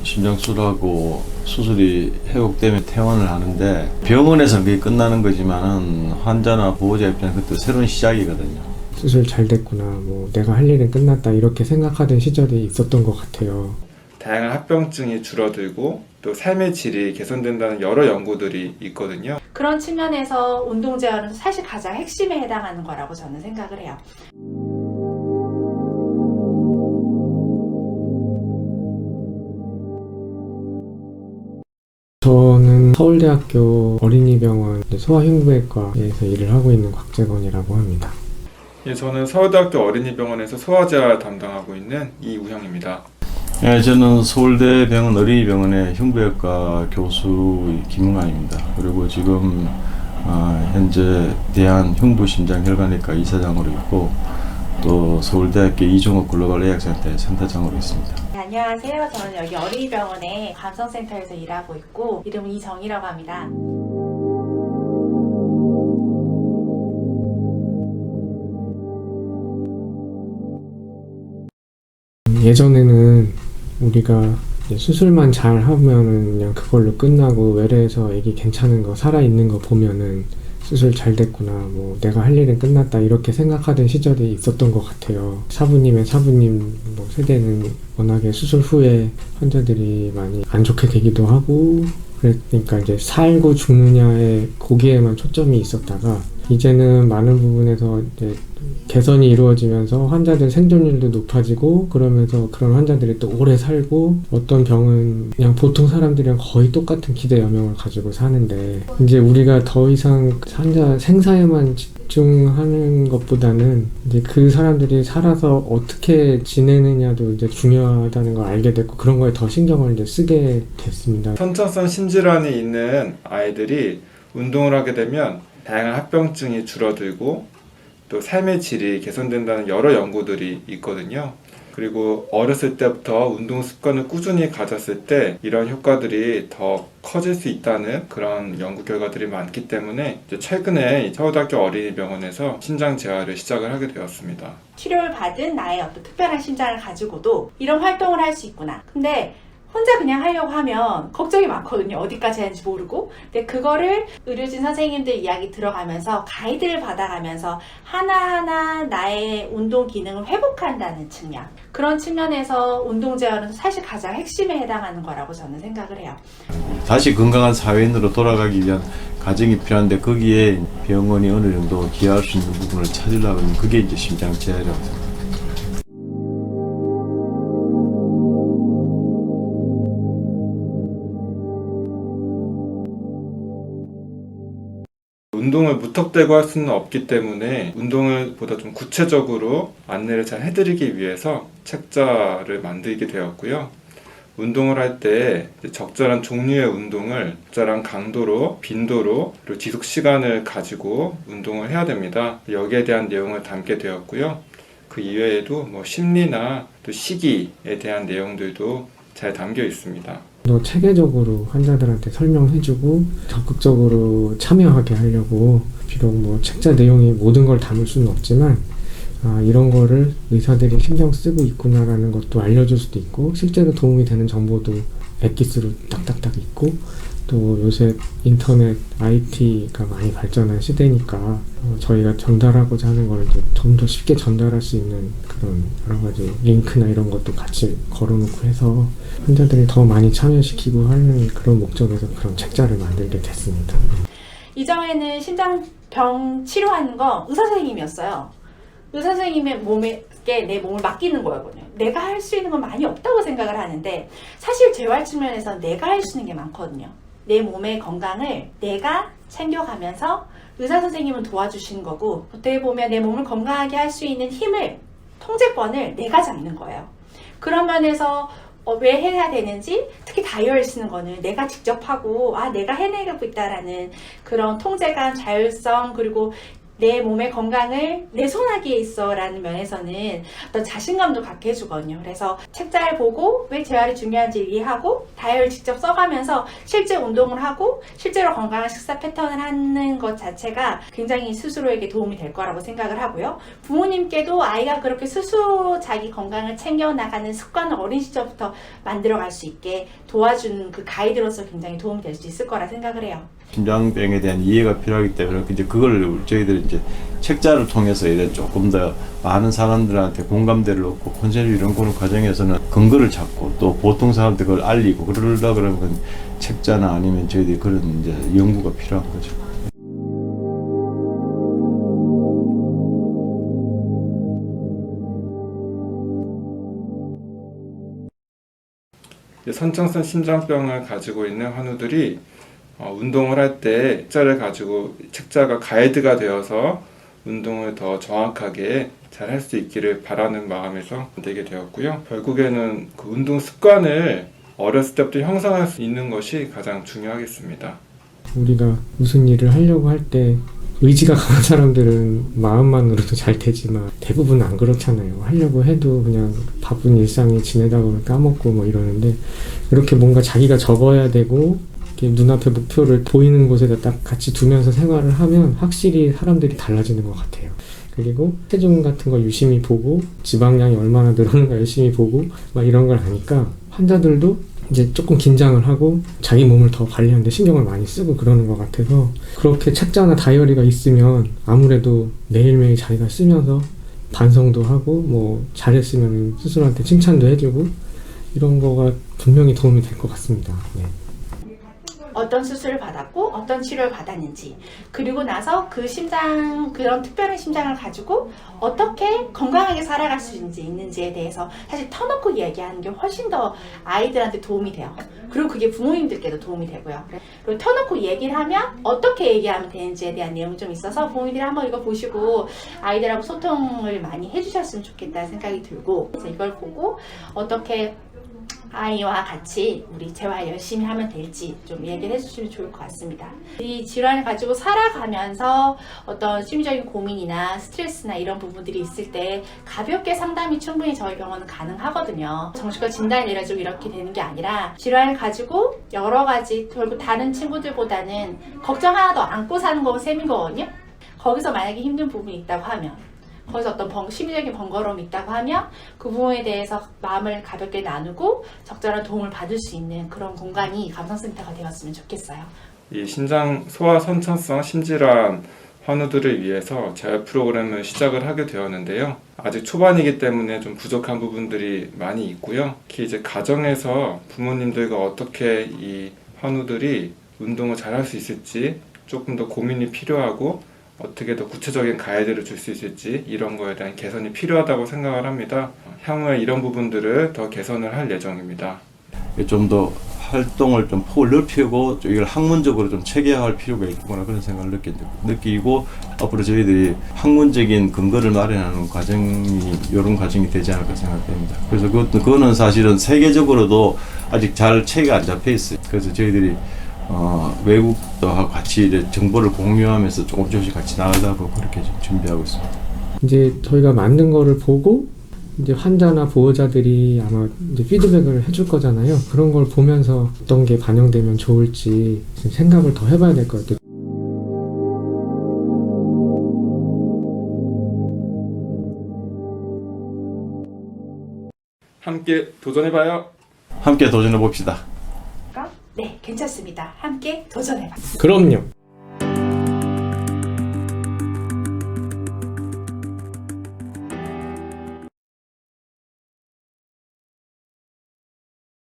심장수술하고 수술이 회복되면 퇴원을 하는데 병원에서는 그게 끝나는 거지만은 환자나 보호자 입장에서 그것도 새로운 시작이거든요. 수술 잘 됐구나, 뭐 내가 할 일은 끝났다 이렇게 생각하던 시절이 있었던 것 같아요. 다양한 합병증이 줄어들고 또 삶의 질이 개선된다는 여러 연구들이 있거든요. 그런 측면에서 운동 재활은 사실 가장 핵심에 해당하는 거라고 저는 생각을 해요. 저는 서울대학교 어린이병원 소아흉부외과에서 일을 하고 있는 곽재건이라고 합니다. 예, 저는 서울대학교 어린이병원에서 소아재활 담당하고 있는 이우형입니다. 네, 저는 서울대병원 어린이병원의 흉부외과 교수 김웅환입니다. 그리고 지금 현재 대한흉부심장혈관외과 이사장으로 있고 또 서울대학교 이종호 글로벌 의학센터의 센터장으로 있습니다. 네, 안녕하세요. 저는 여기 어린이병원의 감성센터에서 일하고 있고 이름은 이정희라고 합니다. 예전에는 우리가 수술만 잘 하면은 그냥 그걸로 끝나고 외래에서 애기 괜찮은 거 살아있는 거 보면은 수술 잘 됐구나, 뭐 내가 할 일은 끝났다 이렇게 생각하던 시절이 있었던 것 같아요. 사부님 뭐 세대는 워낙에 수술 후에 환자들이 많이 안 좋게 되기도 하고 그러니까 이제 살고 죽느냐에 거기에만 초점이 있었다가 이제는 많은 부분에서 이제 개선이 이루어지면서 환자들 생존율도 높아지고 그러면서 그런 환자들이 또 오래 살고 어떤 병은 그냥 보통 사람들이랑 거의 똑같은 기대 여명을 가지고 사는데 이제 우리가 더 이상 환자 생사에만 집중하는 것보다는 이제 그 사람들이 살아서 어떻게 지내느냐도 이제 중요하다는 걸 알게 됐고 그런 거에 더 신경을 이제 쓰게 됐습니다. 선천성 심질환이 있는 아이들이 운동을 하게 되면 다양한 합병증이 줄어들고 또 삶의 질이 개선된다는 여러 연구들이 있거든요. 그리고 어렸을 때부터 운동 습관을 꾸준히 가졌을 때 이런 효과들이 더 커질 수 있다는 그런 연구 결과들이 많기 때문에 이제 최근에 서울대학교 어린이병원에서 심장 재활을 시작을 하게 되었습니다. 치료를 받은 나의 어떤 특별한 심장을 가지고도 이런 활동을 할 수 있구나. 근데 혼자 그냥 하려고 하면 걱정이 많거든요. 어디까지 하는지 모르고. 근데 그거를 의료진 선생님들 이야기 들어가면서 가이드를 받아가면서 하나하나 나의 운동 기능을 회복한다는 측면. 그런 측면에서 운동 재활은 사실 가장 핵심에 해당하는 거라고 저는 생각을 해요. 다시 건강한 사회인으로 돌아가기 위한 과정이 필요한데 거기에 병원이 어느 정도 기여할 수 있는 부분을 찾으려고 하면 그게 이제 심장 재활이라고 생각합니다. 운동을 무턱대고 할 수는 없기 때문에 운동을 보다 좀 구체적으로 안내를 잘 해드리기 위해서 책자를 만들게 되었고요. 운동을 할 때 적절한 종류의 운동을 적절한 강도로, 빈도로, 그리고 지속 시간을 가지고 운동을 해야 됩니다. 여기에 대한 내용을 담게 되었고요. 그 이외에도 뭐 심리나 또 시기에 대한 내용들도 잘 담겨 있습니다. 더 체계적으로 환자들한테 설명해주고 적극적으로 참여하게 하려고 비록 뭐 책자 내용이 모든 걸 담을 수는 없지만 이런 거를 의사들이 신경 쓰고 있구나라는 것도 알려줄 수도 있고 실제로 도움이 되는 정보도 엑기스로 딱딱딱 있고 또 요새 인터넷 IT가 많이 발전한 시대니까 저희가 전달하고자 하는 걸 이제 좀 더 쉽게 전달할 수 있는 그런 여러 가지 링크나 이런 것도 같이 걸어놓고 해서 환자들이 더 많이 참여시키고 하는 그런 목적에서 그런 책자를 만들게 됐습니다. 이전에는 심장병 치료하는 거 의사 선생님이었어요. 의사 선생님의 몸에게 내 몸을 맡기는 거였거든요. 내가 할 수 있는 건 많이 없다고 생각을 하는데 사실 재활 측면에서 내가 할 수 있는 게 많거든요. 내 몸의 건강을 내가 챙겨가면서 의사 선생님은 도와주시는 거고 어떻게 보면 내 몸을 건강하게 할 수 있는 힘을, 통제권을 내가 잡는 거예요. 그런 면에서 왜 해야 되는지, 특히 다이어를 쓰는 거는 내가 직접 하고 내가 해내고 있다라는 그런 통제감, 자율성, 그리고 내 몸의 건강을 내 손아귀에 있어 라는 면에서는 어떤 자신감도 갖게 해주거든요. 그래서 책자를 보고 왜 재활이 중요한지 이해하고 다이어리를 직접 써가면서 실제 운동을 하고 실제로 건강한 식사 패턴을 하는 것 자체가 굉장히 스스로에게 도움이 될 거라고 생각을 하고요. 부모님께도 아이가 그렇게 스스로 자기 건강을 챙겨나가는 습관을 어린 시절부터 만들어갈 수 있게 도와주는 그 가이드로서 굉장히 도움이 될 수 있을 거라 생각을 해요. 심장병에 대한 이해가 필요하기 때문에 이제 그걸 저희들이 이제 책자를 통해서 이제 조금 더 많은 사람들한테 공감대를 얻고 컨센서스 이런 거는 과정에서는 근거를 찾고 또 보통 사람들 그걸 알리고 그러려 그러면 책자나 아니면 저희들이 그런 이제 연구가 필요한 거죠. 선천성 심장병을 가지고 있는 환우들이 운동을 할 때 책자를 가지고 책자가 가이드가 되어서 운동을 더 정확하게 잘 할 수 있기를 바라는 마음에서 만들게 되었고요. 결국에는 그 운동 습관을 어렸을 때부터 형성할 수 있는 것이 가장 중요하겠습니다. 우리가 무슨 일을 하려고 할 때 의지가 강한 사람들은 마음만으로도 잘 되지만 대부분 안 그렇잖아요. 하려고 해도 그냥 바쁜 일상에 지내다 보면 까먹고 뭐 이러는데 이렇게 뭔가 자기가 적어야 되고 이렇게 눈앞에 목표를 보이는 곳에다 딱 같이 두면서 생활을 하면 확실히 사람들이 달라지는 것 같아요. 그리고 체중 같은 거 유심히 보고 지방량이 얼마나 늘어나는가 열심히 보고 막 이런 걸 하니까 환자들도 이제 조금 긴장을 하고 자기 몸을 더 관리하는데 신경을 많이 쓰고 그러는 것 같아서 그렇게 책자나 다이어리가 있으면 아무래도 매일매일 자기가 쓰면서 반성도 하고 뭐 잘했으면 스스로한테 칭찬도 해주고 이런 거가 분명히 도움이 될 것 같습니다. 네. 어떤 수술을 받았고 어떤 치료를 받았는지 그리고 나서 그 심장 그런 특별한 심장을 가지고 어떻게 건강하게 살아갈 수 있는지에 대해서 사실 터놓고 이야기하는 게 훨씬 더 아이들한테 도움이 돼요. 그리고 그게 부모님들께도 도움이 되고요. 그리고 터놓고 얘기를 하면 어떻게 얘기하면 되는지에 대한 내용이 좀 있어서 부모님들이 한번 이거 보시고 아이들하고 소통을 많이 해주셨으면 좋겠다는 생각이 들고 그래서 이걸 보고 어떻게 아이와 같이 우리 재활 열심히 하면 될지 좀 얘기를 해주시면 좋을 것 같습니다. 이 질환을 가지고 살아가면서 어떤 심리적인 고민이나 스트레스나 이런 부분들이 있을 때 가볍게 상담이 충분히 저희 병원은 가능하거든요. 정신과 진단을 내려주고 이렇게 되는 게 아니라 질환을 가지고 여러 가지 결국 다른 친구들보다는 걱정 하나도 안고 사는 거 셈인 거거든요. 거기서 만약에 힘든 부분이 있다고 하면 거기서 어떤 심리적인 번거로움이 있다고 하면 그 부분에 대해서 마음을 가볍게 나누고 적절한 도움을 받을 수 있는 그런 공간이 감성센터가 되었으면 좋겠어요. 이 심장 소아 선천성 심질환 환우들을 위해서 재활 프로그램을 시작을 하게 되었는데요. 아직 초반이기 때문에 좀 부족한 부분들이 많이 있고요. 특히 이제 가정에서 부모님들과 어떻게 이 환우들이 운동을 잘 할 수 있을지 조금 더 고민이 필요하고 어떻게 더 구체적인 가이드를 줄 수 있을지 이런 거에 대한 개선이 필요하다고 생각을 합니다. 향후에 이런 부분들을 더 개선을 할 예정입니다. 좀 더 활동을 좀 폭을 넓히고 이걸 학문적으로 좀 체계화할 필요가 있구나 그런 생각을 느끼고 앞으로 저희들이 학문적인 근거를 마련하는 과정이 이런 과정이 되지 않을까 생각됩니다. 그래서 그거는 사실은 세계적으로도 아직 잘 체계가 안 잡혀 있어요. 그래서 저희들이 외국도 같이 이제 정보를 공유하면서 조금씩 같이 나가려고 그렇게 준비하고 있습니다. 이제 저희가 만든 거를 보고 이제 환자나 보호자들이 아마 이제 피드백을 해줄 거잖아요. 그런 걸 보면서 어떤 게 반영되면 좋을지 생각을 더 해봐야 될 것 같아요. 함께 도전해봐요. 함께 도전해 봅시다. 네, 괜찮습니다. 함께 도전해봐. 그럼요.